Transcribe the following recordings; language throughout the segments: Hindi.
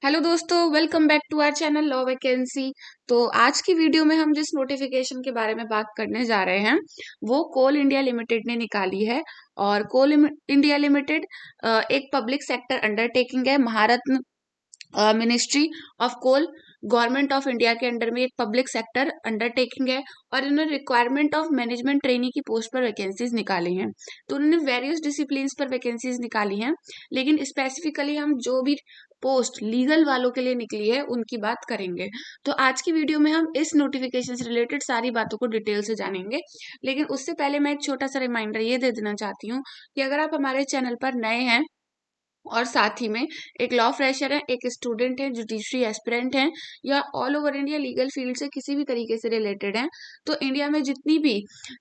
हेलो दोस्तों, welcome back to our channel law vacancy. तो आज की वीडियो में हम जिस नोटिफिकेशन के बारे में बात करने जा रहे हैं वो कोल इंडिया लिमिटेड ने निकाली है। और कोल इंडिया लिमिटेड एक पब्लिक सेक्टर अंडरटेकिंग है। Maharatna ministry of coal government of India के अंडर में एक पब्लिक सेक्टर अंडरटेकिंग है। और इन्होंने रिक्वायरमेंट ऑफ मैनेजमेंट ट्रेनी की पोस्ट पर वैकेंसीज निकाली हैं। तो उन्होंने वेरियस डिसिप्लिन्स पर वैकेंसीज निकाली हैं, लेकिन स्पेसिफिकली हम जो भी पोस्ट लीगल वालों के लिए निकली है उनकी बात करेंगे। तो आज की वीडियो में हम इस नोटिफिकेशन से रिलेटेड सारी बातों को डिटेल से जानेंगे। लेकिन उससे पहले मैं एक छोटा सा रिमाइंडर ये दे देना चाहती हूँ कि अगर आप हमारे चैनल पर नए हैं और साथ ही में एक लॉ फ्रेशर है, एक स्टूडेंट है, जुडिशरी एस्पिरेंट हैं, या all over India legal field से किसी भी तरीके से रिलेटेड हैं, तो इंडिया में जितनी भी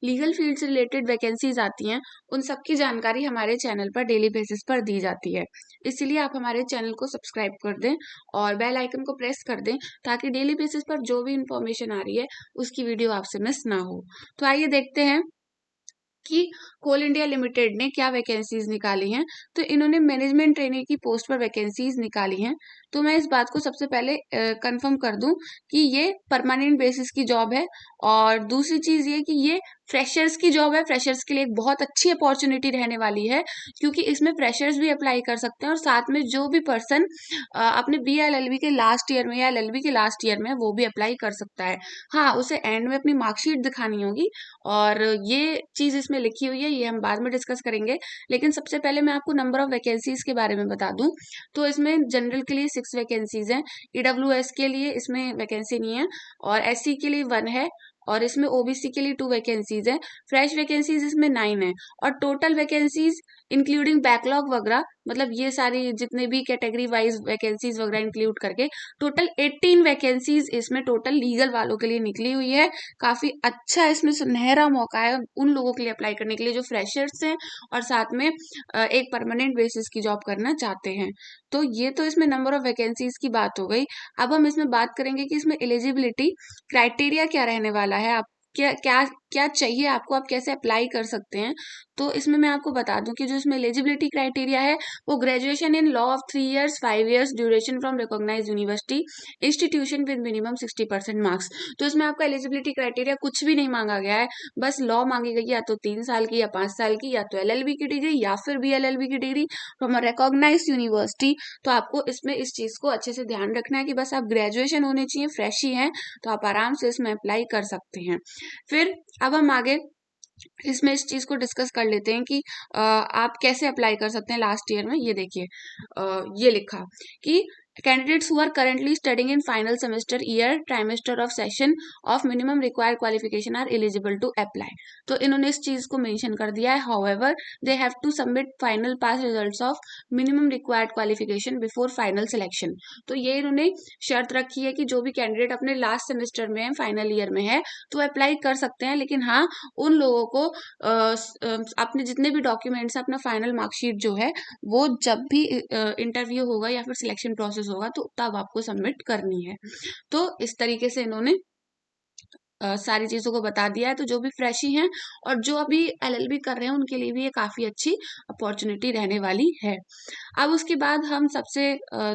लीगल फील्ड से रिलेटेड वैकेंसीज आती हैं उन सब की जानकारी हमारे चैनल पर डेली बेसिस पर दी जाती है। इसीलिए आप हमारे चैनल को सब्सक्राइब कर दें और बेल आइकन को प्रेस कर दें ताकि डेली बेसिस पर जो भी इंफॉर्मेशन आ रही है उसकी वीडियो आपसे मिस ना हो। तो आइए देखते हैं कि कोल इंडिया लिमिटेड ने क्या वैकेंसीज निकाली हैं। तो इन्होंने मैनेजमेंट ट्रेनी की पोस्ट पर वैकेंसीज निकाली हैं। तो मैं इस बात को सबसे पहले कंफर्म कर दूं कि ये परमानेंट बेसिस की जॉब है। और दूसरी चीज ये कि ये फ्रेशर्स की जॉब है। फ्रेशर्स के लिए एक बहुत अच्छी अपॉर्चुनिटी रहने वाली है, क्योंकि इसमें फ्रेशर्स भी अप्लाई कर सकते हैं और साथ में जो भी पर्सन अपने BA-LLB के लास्ट ईयर में या LLB के लास्ट ईयर में वो भी अप्लाई कर सकता है। हाँ, उसे एंड में अपनी मार्कशीट दिखानी होगी और ये चीज इसमें लिखी हुई है, ये हम बाद में डिस्कस करेंगे। लेकिन सबसे पहले मैं आपको नंबर ऑफ वैकेंसीज के बारे में बता दूं। तो इसमें जनरल के लिए 6 वैकेंसीज हैं, EWS के लिए इसमें वैकेंसी नहीं है, और SC के लिए 1 है, और इसमें OBC के लिए 2 वैकेंसीज हैं। फ्रेश वैकेंसीज इसमें 9 है, और टोटल वैकेंसीज इंक्लूडिंग बैकलॉग वगैरह, मतलब ये सारी जितने भी कैटेगरी वाइज वैकेंसीज वगैरह इंक्लूड करके टोटल 18 वैकेंसीज इसमें टोटल लीगल वालों के लिए निकली हुई है। काफी अच्छा इसमें सुनहरा मौका है उन लोगों के लिए अप्लाई करने के लिए जो फ्रेशर्स हैं और साथ में एक परमानेंट बेसिस की जॉब करना चाहते हैं। तो ये तो इसमें नंबर ऑफ वैकेंसीज की बात हो गई। अब हम इसमें बात करेंगे कि इसमें एलिजिबिलिटी क्राइटेरिया क्या रहने वाला है। आप क्या क्या क्या चाहिए आपको, आप कैसे अप्लाई कर सकते हैं। तो इसमें मैं आपको बता दूं कि जो इसमें एलिजिबिलिटी क्राइटेरिया है वो graduation in law of 3 years 5 years duration from recognised university institution with minimum 60% marks. तो इसमें आपका एलिजिबिलिटी क्राइटेरिया कुछ भी नहीं मांगा गया है, बस लॉ मांगी गई है, या तो 3 साल की या 5 साल की, या तो LLB की डिग्री या फिर BA-LLB की degree from a recognised university. तो आपको इसमें इस चीज को अच्छे से ध्यान रखना है कि बस आप ग्रेजुएशन होने चाहिए, फ्रेश ही हैं, तो आप आराम से इसमें अप्लाई कर सकते हैं। फिर अब हम आगे इसमें इस चीज को डिस्कस कर लेते हैं कि आप कैसे अप्लाई कर सकते हैं लास्ट ईयर में। ये देखिए, ये लिखा कि candidates who are currently studying in final semester year trimester of session of minimum required qualification are eligible to apply. तो इन्होंने इस चीज को मेंशन कर दिया है, however they have to submit final pass results of minimum required qualification before final selection. तो ये इन्होंने शर्त रखी है कि जो भी कैंडिडेट अपने लास्ट सेमेस्टर में है, फाइनल ईयर में है, तो अप्लाई कर सकते हैं। लेकिन हाँ, उन लोगों को अपने जितने भी डॉक्यूमेंट्स अपना फाइनल मार्कशीट जो है वो जब भी इंटरव्यू होगा या फिर सिलेक्शन प्रोसेस होगा तो तब आपको सबमिट करनी है। तो इस तरीके से इन्होंने सारी चीजों को बता दिया है। तो जो भी फ्रेशी हैं और जो अभी LLB कर रहे हैं उनके लिए भी ये काफी अच्छी अपॉर्चुनिटी रहने वाली है। अब उसके बाद हम सबसे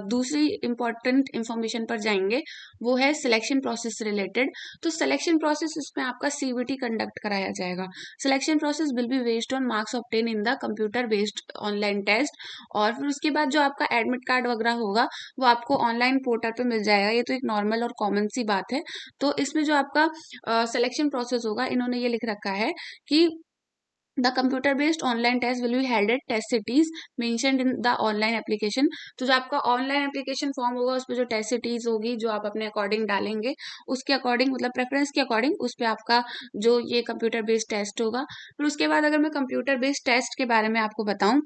दूसरी इंपॉर्टेंट इंफॉर्मेशन पर जाएंगे, वो है सिलेक्शन प्रोसेस से रिलेटेड। तो सिलेक्शन प्रोसेस, इसमें आपका CBT कंडक्ट कराया जाएगा। Selection process will be based on marks obtain in the computer based online test. और फिर उसके बाद जो आपका एडमिट कार्ड वगैरह होगा वो आपको ऑनलाइन पोर्टल पे मिल जाएगा। ये तो एक नॉर्मल और कॉमन सी बात है। तो इसमें जो आपका सिलेक्शन प्रोसेस होगा, इन्होंने ये लिख रखा है कि the computer based online test will be held at test cities mentioned in the online application. तो जो आपका ऑनलाइन एप्लीकेशन फॉर्म होगा उस पर जो टेस्ट सिटीज होगी जो आप अपने अकॉर्डिंग डालेंगे, उसके अकॉर्डिंग, मतलब प्रेफरेंस के अकॉर्डिंग उस पर आपका जो ये कंप्यूटर बेस्ड टेस्ट होगा। फिर उसके बाद अगर मैं कंप्यूटर बेस्ड टेस्ट के बारे में आपको बताऊं,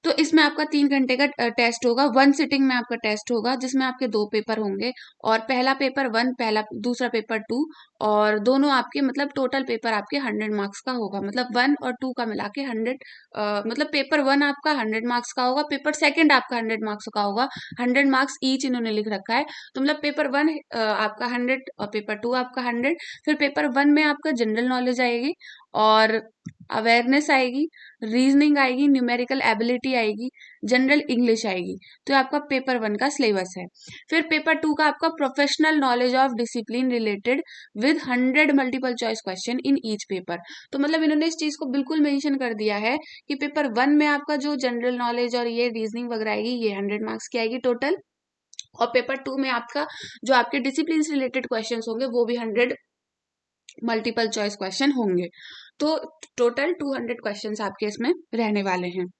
तो इसमें आपका 3 घंटे का टेस्ट होगा। 1 सिटिंग में आपका टेस्ट होगा जिसमें आपके 2 पेपर होंगे, और पहला पेपर 1, पहला दूसरा पेपर 2, और दोनों आपके मतलब टोटल पेपर आपके 100 मार्क्स का होगा। मतलब 1 और 2 का मिला के 100, मतलब पेपर 1 आपका 100 मार्क्स का होगा, पेपर सेकंड आपका 100 मार्क्स का होगा। 100 मार्क्स ईच इन्होंने लिख रखा है। तो मतलब पेपर 1 आपका 100 और पेपर 2 आपका 100। फिर पेपर 1 में आपका जनरल नॉलेज आएगी, और अवेयरनेस आएगी, रीजनिंग आएगी, न्यूमेरिकल एबिलिटी आएगी, जनरल इंग्लिश आएगी। तो ये आपका पेपर 1 का सिलेबस है। फिर पेपर 2 का आपका professional knowledge of discipline related with 100 multiple choice question in each paper. तो मतलब इन्होंने इस चीज को बिल्कुल मेंशन कर दिया है कि पेपर 1 में आपका जो जनरल नॉलेज और ये रीजनिंग वगैरह आएगी, ये 100 मार्क्स की आएगी टोटल। और पेपर 2 में आपका जो आपके डिसिप्लिन से रिलेटेड क्वेश्चन होंगे वो भी 100 मल्टीपल चॉइस क्वेश्चन होंगे। तो टोटल 200 क्वेश्चंस आपके इसमें रहने वाले हैं।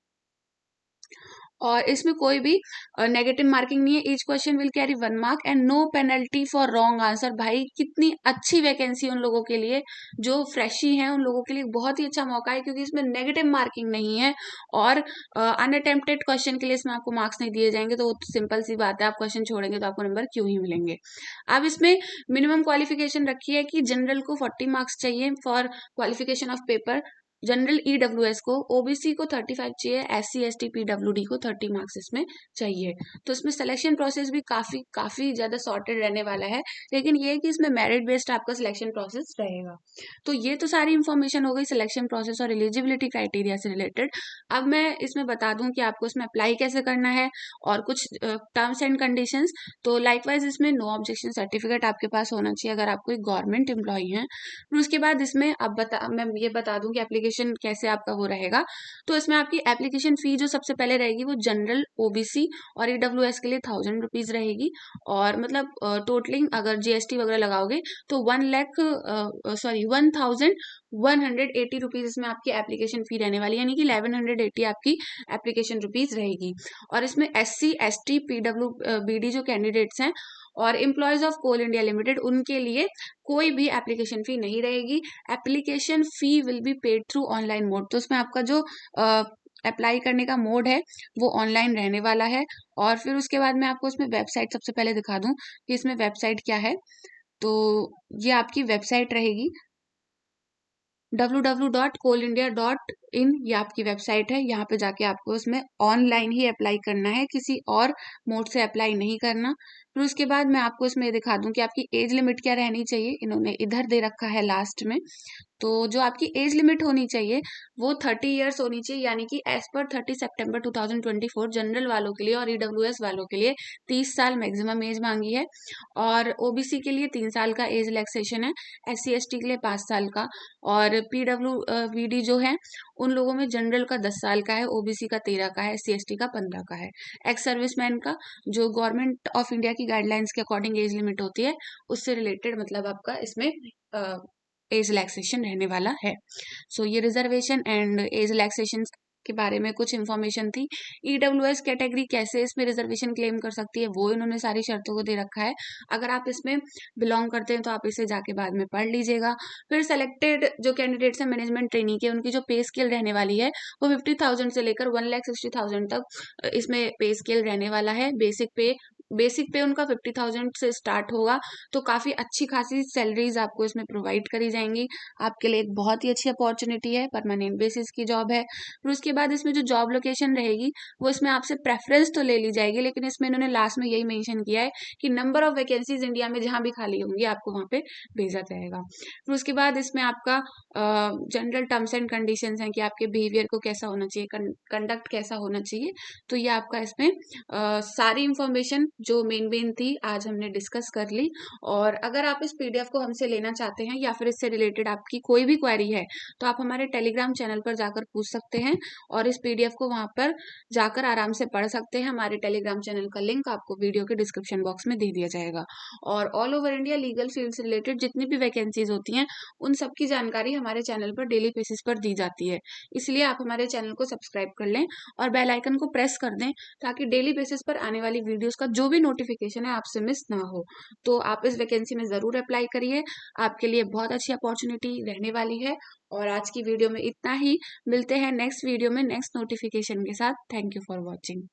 और इसमें कोई भी नेगेटिव मार्किंग नहीं है। Each question will carry 1 mark and no penalty for wrong answer. भाई कितनी अच्छी वैकेंसी उन लोगों के लिए जो फ्रेशी हैं, उन लोगों के लिए बहुत ही अच्छा मौका है, क्योंकि इसमें नेगेटिव मार्किंग नहीं है और अनअटेम्प्टेड क्वेश्चन के लिए इसमें आपको मार्क्स नहीं दिए जाएंगे। तो सिंपल सी बात है, आप क्वेश्चन छोड़ेंगे तो आपको नंबर क्यों ही मिलेंगे। अब इसमें मिनिमम क्वालिफिकेशन रखी है कि जनरल को 40 मार्क्स चाहिए for qualification of paper, general EWS को, ओबीसी को 35 चाहिए, एससी एसटी पीडब्ल्यूडी को 30 मार्क्स इसमें चाहिए। तो इसमें सिलेक्शन प्रोसेस भी काफी काफी ज्यादा सॉर्टेड रहने वाला है, लेकिन ये है कि इसमें मेरिट बेस्ड आपका सिलेक्शन प्रोसेस रहेगा। तो ये तो सारी इंफॉर्मेशन हो गई सिलेक्शन प्रोसेस और एलिजिबिलिटी क्राइटेरिया से रिलेटेड। अब मैं इसमें बता दूं कि आपको इसमें अप्लाई कैसे करना है और कुछ टर्म्स एंड कंडीशंस। तो लाइकवाइज इसमें नो ऑब्जेक्शन सर्टिफिकेट आपके पास होना चाहिए अगर आप कोई गवर्नमेंट एम्प्लॉई हैं। फिर उसके बाद इसमें अब मैं ये बता दूं कि एप्लीकेशन कैसे आपका वो रहेगा। तो इसमें आपकी एप्लीकेशन फी जो सबसे पहले रहेगी वो जनरल, ओबीसी और ईडब्ल्यूएस के लिए 1000 रुपीज रहेगी। और मतलब टोटलिंग अगर जीएसटी वगैरह लगाओगे तो 1180 रुपीज इसमें आपकी एप्लीकेशन फी रहने वाली है, यानी कि 1180 आपकी एप्लीकेशन रुपीज रहेगी। और इसमें एससी एसटी पीडब्ल्यूबीडी जो कैंडिडेट्स हैं और employees of Coal India Limited, उनके लिए कोई भी एप्लीकेशन फी नहीं रहेगी। Application fee will be paid through online mode. तो उसमें आपका जो अप्लाई करने का मोड है वो ऑनलाइन रहने वाला है। और फिर उसके बाद मैं आपको इसमें वेबसाइट सबसे पहले दिखा दूं कि इसमें वेबसाइट क्या है। तो ये आपकी वेबसाइट रहेगी www.coalindia.in। ये आपकी वेबसाइट है। यहाँ पे जाके आपको इसमें ऑनलाइन ही अप्लाई करना है, किसी और मोड से अप्लाई नहीं करना। फिर उसके बाद मैं आपको इसमें दिखा दूं कि आपकी एज लिमिट क्या रहनी चाहिए। इन्होंने इधर दे रखा है लास्ट में। तो जो आपकी एज लिमिट होनी चाहिए वो 30 ईयर्स होनी चाहिए, यानी कि एज पर 30 सितंबर 2024 जनरल वालों के लिए और ईडब्ल्यूएस वालों के लिए 30 साल मैक्सिमम एज मांगी है। और ओबीसी के लिए 3 साल का एज रिलैक्सेशन है, एससी एसटी के लिए 5 साल का, और पीडब्ल्यूबीडी जो है उन लोगों में जनरल का 10 साल का है, ओबीसी का 13 का है, एससी एसटी का 15 का है। एक्स सर्विसमैन का जो गवर्नमेंट ऑफ इंडिया की गाइडलाइंस के अकॉर्डिंग एज लिमिट होती है उससे रिलेटेड मतलब आपका इसमें एज रिलैक्सेशन रहने वाला है। सो ये रिजर्वेशन एंड एज रिलैक्सेशन के बारे में कुछ इन्फॉर्मेशन थी। ईडब्ल्यूएस कैटेगरी कैसे इसमें रिजर्वेशन क्लेम कर सकती है वो इन्होंने सारी शर्तों को दे रखा है। अगर आप इसमें बिलोंग करते हैं तो आप इसे जाके बाद में पढ़ लीजिएगा। फिर सेलेक्टेड जो कैंडिडेट्स हैं मैनेजमेंट ट्रेनी के, उनकी जो पे स्केल रहने वाली है वो 50,000 से लेकर 1,60,000 तक इसमें पे स्केल रहने वाला है। बेसिक पे उनका 50,000 से स्टार्ट होगा। तो काफी अच्छी खासी सैलरीज आपको इसमें प्रोवाइड करी जाएंगी। आपके लिए एक बहुत ही अच्छी अपॉर्चुनिटी है, परमानेंट बेसिस की जॉब है। फिर उसके बाद इसमें जो जॉब लोकेशन रहेगी वो इसमें आपसे प्रेफरेंस तो ले ली जाएगी, लेकिन इसमें इन्होंने लास्ट में यही मेंशन किया है कि नंबर ऑफ वैकेंसीज इंडिया में जहां भी खाली होंगी आपको वहां पे भेजा जाएगा। फिर उसके बाद इसमें आपका जनरल टर्म्स एंड कंडीशंस हैं कि आपके बिहेवियर को कैसा होना चाहिए, कंडक्ट कैसा होना चाहिए। तो ये आपका इसमें सारी इंफॉर्मेशन जो मेन थी आज हमने डिस्कस कर ली। और अगर आप इस पीडीएफ को हमसे लेना चाहते हैं या फिर इससे रिलेटेड आपकी कोई भी क्वेरी है तो आप हमारे टेलीग्राम चैनल पर जाकर पूछ सकते हैं और इस पीडीएफ को वहां पर जाकर आराम से पढ़ सकते हैं। हमारे टेलीग्राम चैनल का लिंक आपको वीडियो के डिस्क्रिप्शन बॉक्स में दे दिया जाएगा। और all over India legal field से रिलेटेड जितनी भी वैकेंसीज होती हैं उन सब की जानकारी हमारे चैनल पर डेली बेसिस पर दी जाती है। इसलिए आप हमारे चैनल को सब्सक्राइब कर लें और बेल आइकन को प्रेस कर दें ताकि डेली बेसिस पर आने वाली वीडियोस का जो भी नोटिफिकेशन है आपसे मिस ना हो। तो आप इस वैकेंसी में जरूर अप्लाई करिए, आपके लिए बहुत अच्छी अपॉर्चुनिटी रहने वाली है। और आज की वीडियो में इतना ही, मिलते हैं नेक्स्ट वीडियो में नेक्स्ट नोटिफिकेशन के साथ। Thank you for watching.